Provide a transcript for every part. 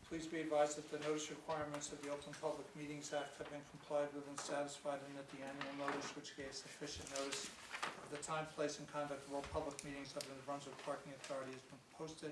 Please be advised that the notice requirements of the Open Public Meetings Act have been complied with and satisfied, and that the annual notice, which gave sufficient notice of the time, place, and conduct of all public meetings of the Brunswick Parking Authority, has been posted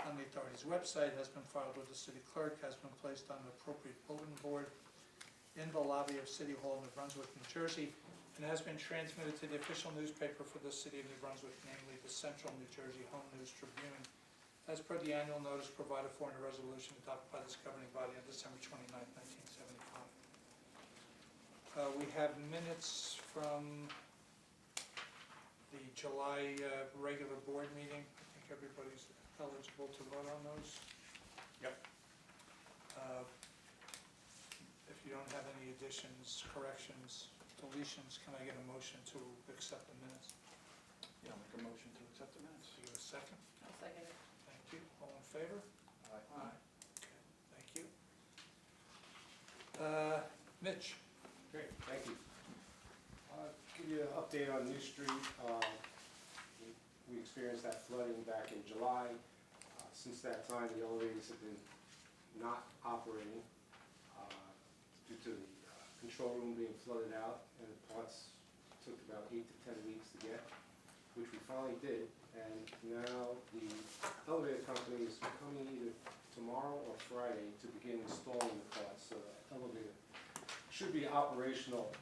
on the authority's website, has been filed with the city clerk, has been placed on the appropriate bulletin board in the lobby of City Hall, New Brunswick, New Jersey, and has been transmitted to the official newspaper for the city of New Brunswick, namely the Central New Jersey Home News Tribune, as per the annual notice provided for in a resolution adopted by this governing body on December 29, 1975. We have minutes from the July regular board meeting. I think everybody's eligible to vote on those. Yep. If you don't have any additions, corrections, deletions, can I get a motion to accept the minutes? Yeah, I'll make a motion to accept the minutes. Do you have a second? I'll second it. Thank you. All in favor? Aye. Okay, thank you. Mitch? Great, thank you. Give you an update on New Street. We experienced that flooding back in July. Since that time, the elevators have been not operating due to the control room being flooded out, and the parts took about 8 to 10 weeks to get, which we finally did. And now the elevator company is coming either tomorrow or Friday to begin installing the parts. So the elevator should be operational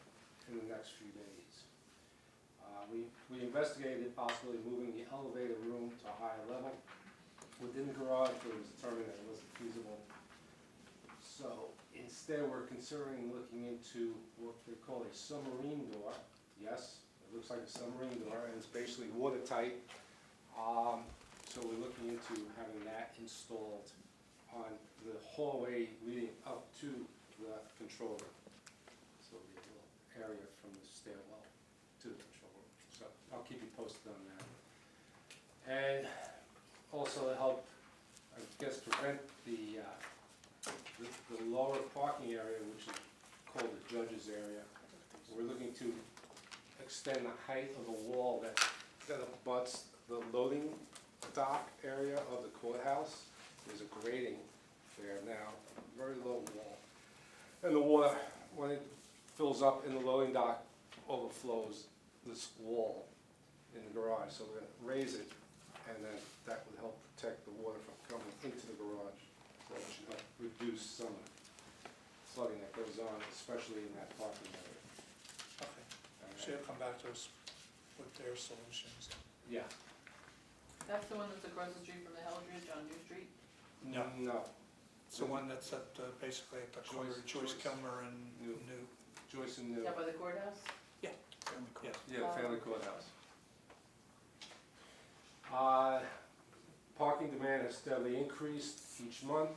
in the next few days. We investigated possibly moving the elevator room to a higher level within the garage, but it was determined that it wasn't feasible. So instead, we're considering looking into what they call a submarine door. Yes, it looks like a submarine door, and it's basically watertight. So we're looking into having that installed on the hallway leading up to the control room. So it'll be a little area from the stairwell to the control room. So I'll keep you posted on that. And also to help, I guess, prevent the lower parking area, which is called the judge's area, we're looking to extend the height of the wall that abuts the loading dock area of the courthouse. There's a grating there now, very low wall. And the water, when it fills up in the loading dock, overflows this wall in the garage. So we're going to raise it, and then that would help protect the water from coming into the garage. So it should help reduce some flooding that goes on, especially in that parking area. Okay. So you'll come back to us with their solutions. Yeah. That's the one that's across the street from the Hellridge on New Street? No. No. It's the one that's at, basically at the corner of Joyce Kilmer and New. New. Joyce and New. Yeah, by the courthouse? Yeah. Yeah, family courthouse. Parking demand has steadily increased each month,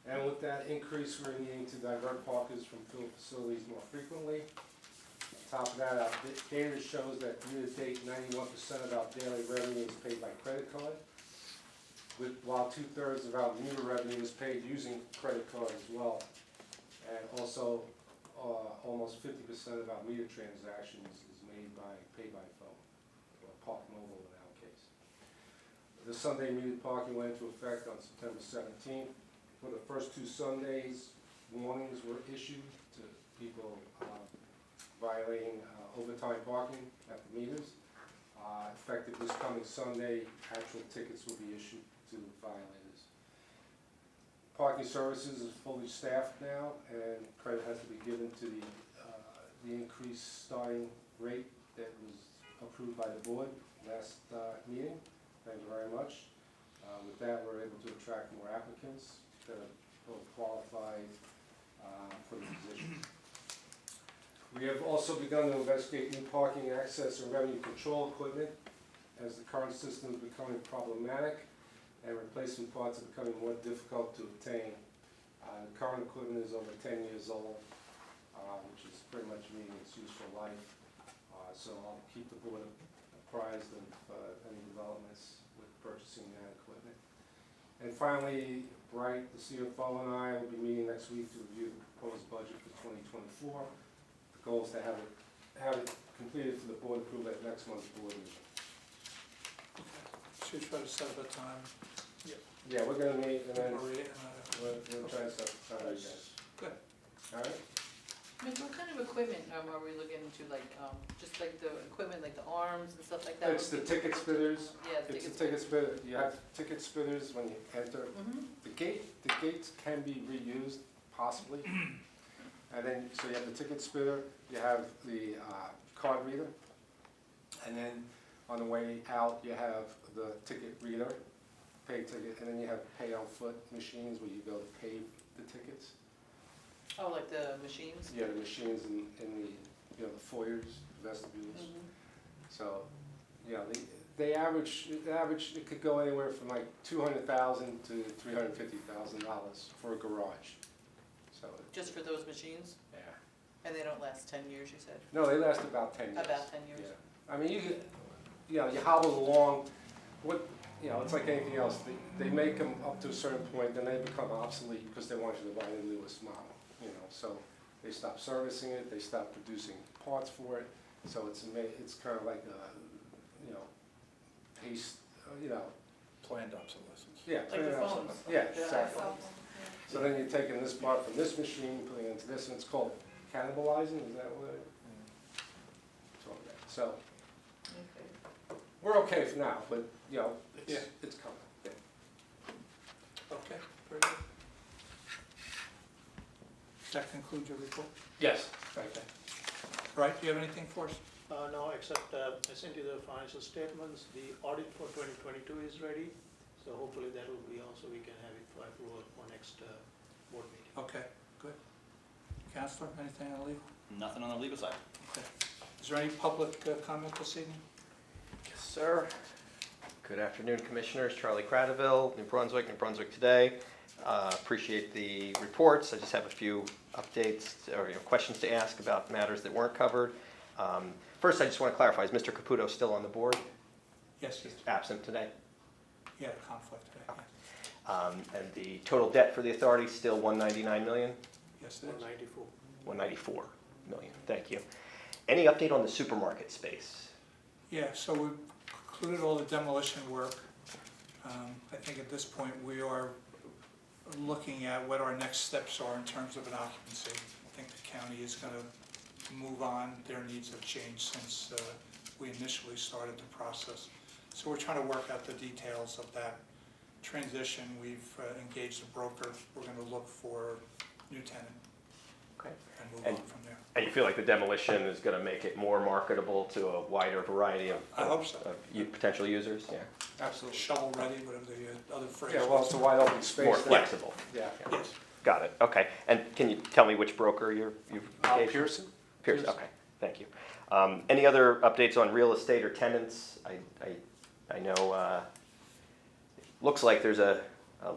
and with that increase, we're needing to divert parkers from field facilities more frequently. On top of that, our data shows that year-to-date, 91% of our daily revenue is paid by credit card, while 2/3 of our meter revenue is paid using credit card as well, and also almost 50% of our meter transactions is paid by phone, or Park Mobile in our case. The Sunday metered parking went into effect on September 17th. For the first 2 Sundays, warnings were issued to people violating overtime parking at the meters. Effective this coming Sunday, actual tickets will be issued to violators. Parking services is fully staffed now, and credit has to be given to the increased starting rate that was approved by the board last meeting. Thank you very much. With that, we're able to attract more applicants that are both qualified for the position. We have also begun to investigate new parking access and revenue control equipment, as the current system is becoming problematic and replacement parts are becoming more difficult to obtain. The current equipment is over 10 years old, which is pretty much meeting its useful life. So I'll keep the board apprised of any developments with purchasing that equipment. And finally, Bright, the CFO, and I will be meeting next week to review the proposed budget for 2024. The goal is to have it completed for the board approval at next month's board meeting. Okay. Should try to set up a time Yeah, we're gonna meet and then Maria, we'll try to set time again. Good. All right? Mitch, what kind of equipment are we looking into, like, just like the equipment, like the arms and stuff like that? It's the ticket spitters. Yeah, the It's tickets. a ticket spitter. You have ticket spitters when you enter. Mm-hmm, The gates can be reused, possibly. And then, so you have the ticket spitter, you have the card reader, and then on the way out, you have the ticket reader, pay ticket, and then you have pay on foot machines where you go to pay the tickets. oh, like the machines? Yeah, the machines in the, the foyers, vestibules. Mhm. So, they average, it could go anywhere from like $200,000 to $350,000 for a garage. So, Just for those machines? yeah. And they don't last 10 years, you said? No, they last about 10 years. About 10 years? Yeah. I mean, you hobble along, it's like anything else. They make them up to a certain point, then they become obsolete because they want you to buy the newest model, So they stop servicing it, they stop producing parts for it. So it's kind of like paste, Planned obsolescence. yeah. Like the clean it up. phones? Yeah, The exactly. iPhone, So then you're taking this part from this machine, putting it into this, and it's called cannibalizing, is that what it? So, yeah. Okay. we're okay for now, but, Yeah. it's coming. Yeah. Okay, very good. Does that conclude your report? Yes. Okay. Right, do you have anything for us? No, except I sent you the financial statements. The audit for 2022 is ready, so hopefully that will be also, we can have it for approval for next board meeting. Okay, good. Counselor, anything on legal? Nothing on the legal side. Okay. Is there any public comment this evening? Yes, sir. Good afternoon, Commissioners. Charlie Cradaville, New Brunswick Today. Appreciate the reports. I just have a few updates or questions to ask about matters that weren't covered. First, I just want to clarify, is Mr. Caputo still on the board? Yes, yes. Absent today? He had a conflict today. Yeah. And the total debt for the authority is still $199 million? Yes, it is. 194. $194 million, thank you. Any update on the supermarket space? Yeah, so we've concluded all the demolition work. I think at this point we are looking at what our next steps are in terms of an occupancy. I think the county is going to move on. Their needs have changed since we initially started the process. So we're trying to work out the details of that transition. We've engaged a broker. We're going to look for a new tenant Okay. and move And- on from there. And you feel like the demolition is going to make it more marketable to a wider variety of I hope so. potential users? Yeah. Absolutely. Shovel ready, whatever the other phrase Yeah, well, was. it's a wide open space. More there. flexible. Yeah. Yes. Got it, okay. And can you tell me which broker you've engaged? Pearson? Pearson, okay, thank you. Any other updates on real estate or tenants? I know, looks like there's a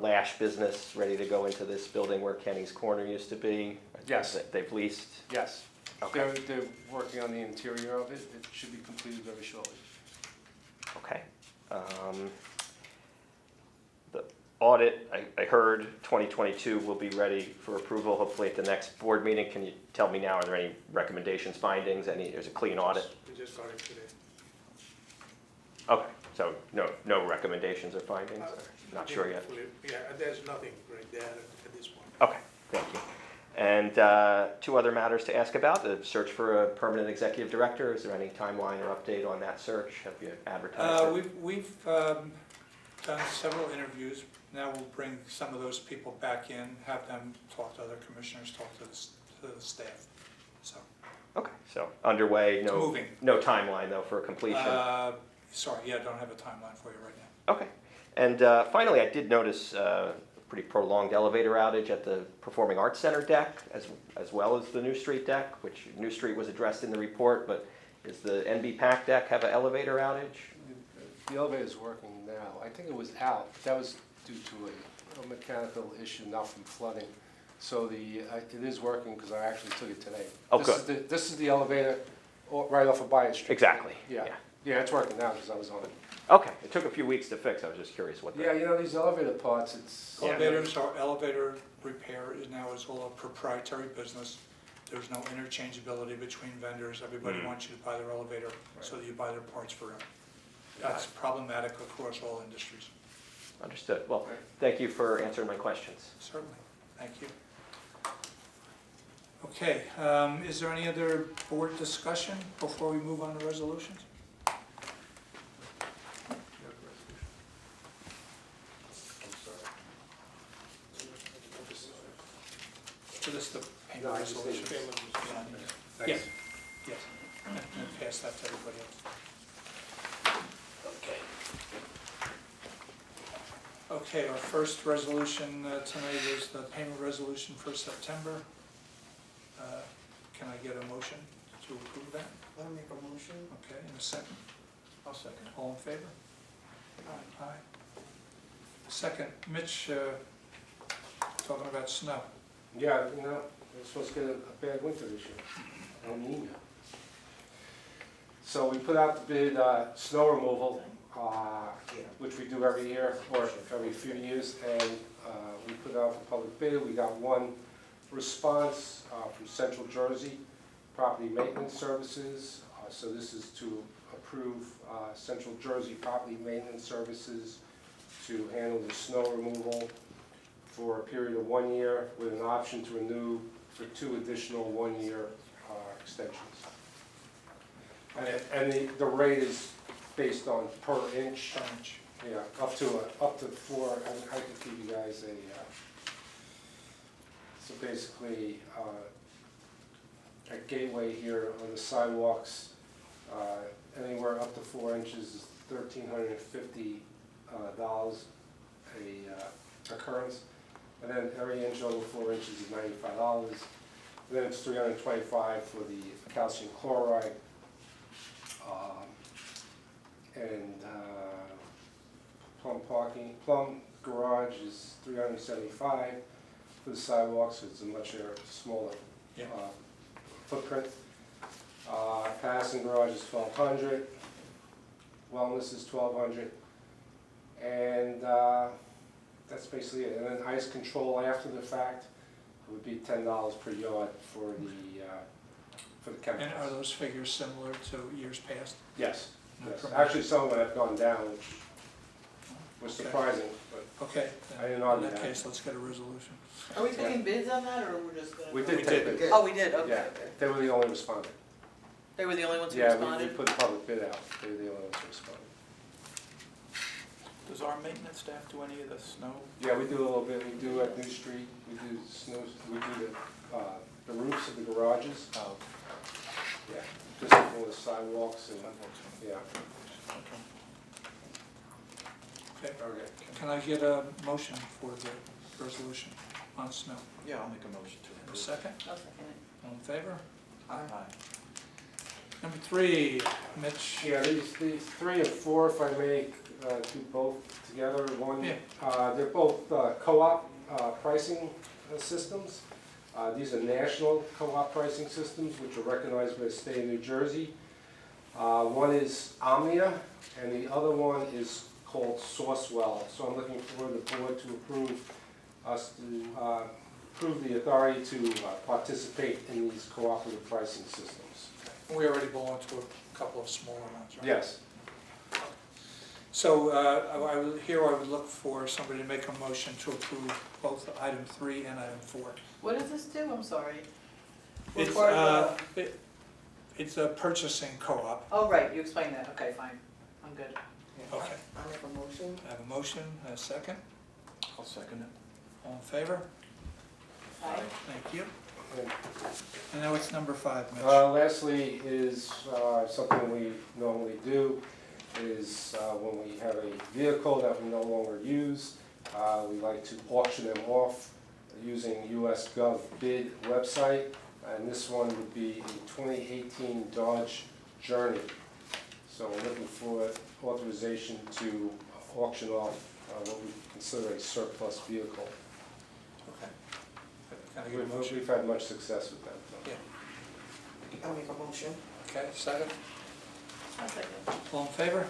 Lash business ready to go into this building where Kenny's Corner used to be. Yes. They've leased? Yes. Okay. They're working on the interior of it. It should be completed very shortly. Okay. The audit, I heard 2022 will be ready for approval hopefully at the next board meeting. Can you tell me now, are there any recommendations, findings, there's a clean audit? We just got it today. Okay, so no recommendations or findings? Not sure yet? Yeah, there's nothing right there at this point. Okay, thank you. And two other matters to ask about, the search for a permanent executive director. Is there any timeline or update on that search? Have you advertised it? We've done several interviews. Now we'll bring some of those people back in, have them talk to other commissioners, talk to the staff. So, Okay, so underway, it's moving. no timeline though for completion? Sorry, yeah, I don't have a timeline for you right now. Okay. And finally, I did notice a pretty prolonged elevator outage at the Performing Arts Center deck, as well as the New Street deck, which New Street was addressed in the report, but does the NB Pack deck have an elevator outage? The elevator's working now. I think it was out. That was due to a mechanical issue, not from flooding. So it is working because I actually took it today. Oh, good. This is the elevator right off of Byatt Street. Exactly. Yeah. Yeah, it's working now because I was on it. Okay, it took a few weeks to fix. I was just curious what the... Yeah, these elevator parts, it's... Yeah. Elevator repair is all a proprietary business. There's no interchangeability between vendors. Everybody wants you to buy their elevator so that you buy their parts forever. That's problematic across all industries. Understood. Understood. Well, thank you for answering my questions. Certainly, thank you. Okay, is there any other board discussion before we move on to resolutions? So this is the payment No, I just resolution? need Payment is- Yes, yes, and pass that to everybody else. Okay. Okay, our first resolution tonight is the payment resolution for September. Can I get a motion to approve that? I'll make a motion. Okay, in a second. I'll second. All in favor? Aye. Second, Mitch, talking about snow. Yeah, you know, we're supposed to get a bad winter this year, El Nino. So we put out the bid, snow removal, which we do every year, or every few years, and we put out for public bid. We got one response from Central Jersey Property Maintenance Services. So this is to approve Central Jersey Property Maintenance Services to handle the snow removal for a period of 1 year with an option to renew for 2 additional 1-year extensions. And the rate is based on per inch. Yeah, up to 4. I can give you guys a. So basically, at Gateway here on the sidewalks, anywhere up to 4 inches is $1,350 a occurrence. And then every inch over 4 inches is $95. And then it's $325 for the calcium chloride. And plum garage is $375 for the sidewalks. It's a much smaller Yeah. footprint. Passing garage is $1,200. Wellness is $1,200. And that's basically it. And then ice control after the fact would be $10 per yard for the chemicals. And are those figures similar to years past? Yes. No Yes. problem. Actually, some of them have gone down, which was Okay. surprising, but Okay, I didn't then argue in that that. case, let's get a resolution. Are we taking bids on that, or we're just gonna? we did We take did. it. Oh, we did, okay, Yeah, okay. they were the only respondent. They were the only ones who Yeah, we responded? put a public bid out. They were the only ones who responded. Does our maintenance staff do any of the snow? Yeah, we do a little bit. We do at New Street. We do snow. We do the roofs of the garages. Oh, Yeah, just for the sidewalks and yeah. okay. Okay, Okay. can I get a motion for the resolution on snow? Yeah, I'll make a motion to In a approve. second, I'll second it. all in favor? Aye. Number 3, Mitch. Yeah, these 3 and 4, if I may, do both together. One, Yeah. they're both co-op pricing systems. These are national co-op pricing systems, which are recognized by the state of New Jersey. One is Omnia, and the other one is called Sourcewell. So I'm looking for the board to approve us to approve the authority to participate in these cooperative pricing systems. We already belong to a couple of smaller ones, right? Yes. So I would look for somebody to make a motion to approve both item 3 and item 4. What does this do, I'm sorry? What It's, part of it's a purchasing co-op. Oh, right, you explained that, okay, fine, I'm good. Okay, I'll make a motion. I have a motion, and a second. I'll second it. All in favor? Aye. Thank you. And And now it's number 5, Mitch. lastly is something we normally do is when we have a vehicle that we no longer use, we like to auction them off using US Gov bid website. And this one would be a 2018 Dodge Journey. So we're looking for authorization to auction off what we consider a surplus vehicle. Okay. Can I get a motion? We've had much success with that. Yeah. I'll make a motion. Okay, second. I'll second. All in favor?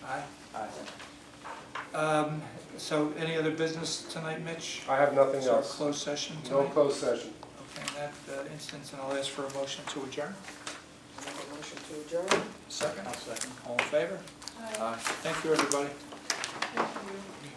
Aye. Aye. So any other business tonight, Mitch? I have nothing Is there a else. closed session No tonight? closed session. Okay, in that instance, and I'll ask for a motion to adjourn. I'll make a motion to adjourn. Second. I'll second. All in favor? Aye. Aye. Thank you, everybody. Thank you.